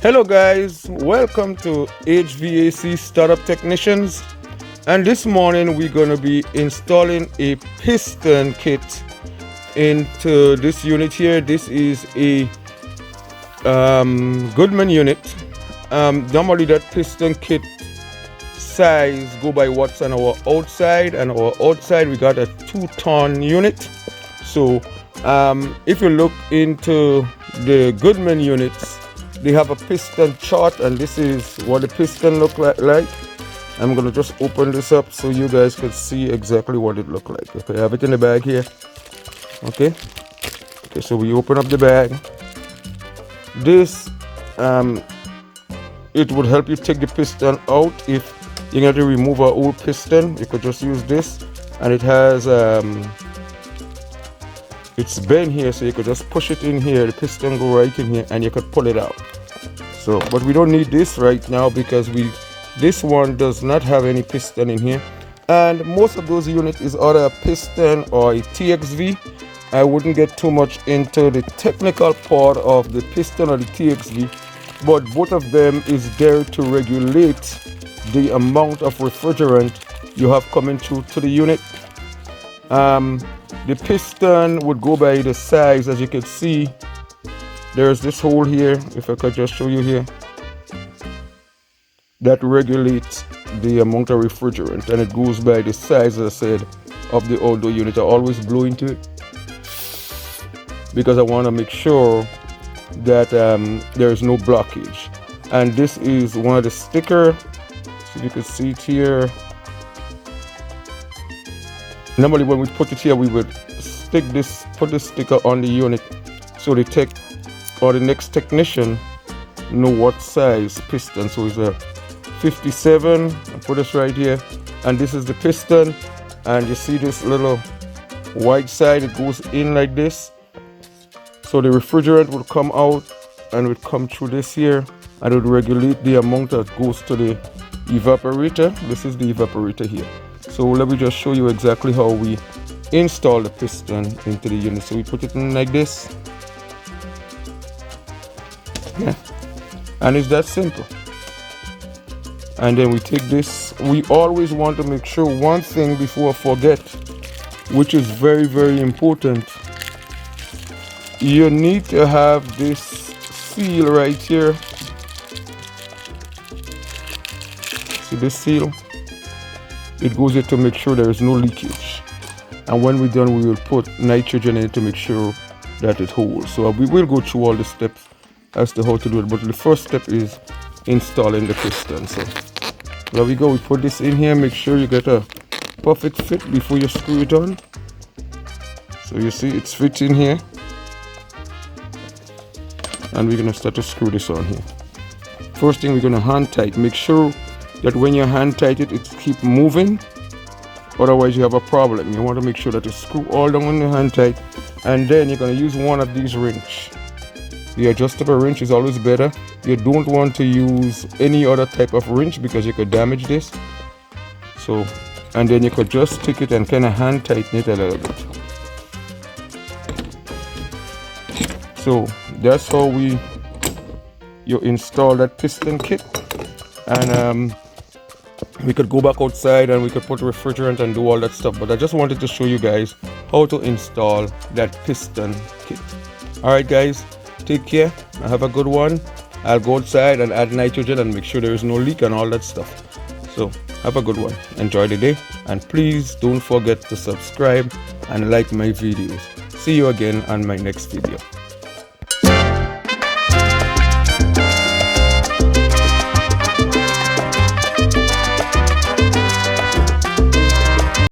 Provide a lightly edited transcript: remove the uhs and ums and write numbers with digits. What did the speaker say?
Hello guys, welcome to HVAC Startup Technicians, and this morning we're going to be installing a piston kit into this unit here. This is a Goodman unit. Normally that piston kit size go by what's on our outside, and our outside we got a 2-ton unit. So if you look into the Goodman units, they have a piston chart, and this is what the piston look like. I'm gonna just open this up so you guys could see exactly what it look like. Okay, I have it in the bag here. Okay, so we open up the bag. This it would help you take the piston out. If you're going to remove an old piston, you could just use this, and it has it's bent here, so you could just push it in here. The piston go right in here and you could pull it out. So but we don't need this right now because this one does not have any piston in here, and most of those units is either a piston or a TXV. I wouldn't get too much into the technical part of the piston or the TXV, but both of them is there to regulate the amount of refrigerant you have coming through to the unit. The piston would go by the size. As you can see, there's this hole here, if I could just show you here, that regulates the amount of refrigerant, and it goes by the size, as I said, of the outdoor unit. I always blow into it because I want to make sure that there is no blockage. And this is one of the sticker, so you can see it here. Normally when we put it here, we would put this sticker on the unit so the tech or the next technician know what size piston. So it's a 57. I put this right here, and this is the piston, and you see this little white side, it goes in like this, so the refrigerant will come out and would come through this here, and it would regulate the amount that goes to the evaporator. This is the evaporator here. So let me just show you exactly how we install the piston into the unit. So we put it in like this, yeah, and it's that simple. And then we take this. We always want to make sure one thing before I forget, which is very, very important. You need to have this seal right here. See this seal? It goes here to make sure there is no leakage, and when we're done, we will put nitrogen in it to make sure that it holds. So we will go through all the steps as to how to do it, but the first step is installing the piston. So there we go. We put this in here. Make sure you get a perfect fit before you screw it on. So you see it's fit in here, and we're gonna start to screw this on here. First thing, we're gonna hand tight. Make sure that when you hand tight it keep moving, otherwise you have a problem. You want to make sure that you screw all down on the hand tight, and then you're going to use one of these wrench. The adjustable wrench is always better. You don't want to use any other type of wrench because you could damage this. So, and then you could just take it and kind of hand tighten it a little bit. So that's how you install that piston kit. And we could go back outside and we could put refrigerant and do all that stuff, but I just wanted to show you guys how to install that piston kit. Alright guys, take care, have a good one. I'll go outside and add nitrogen and make sure there is no leak and all that stuff. So have a good one, enjoy the day, and please don't forget to subscribe and like my videos. See you again on my next video.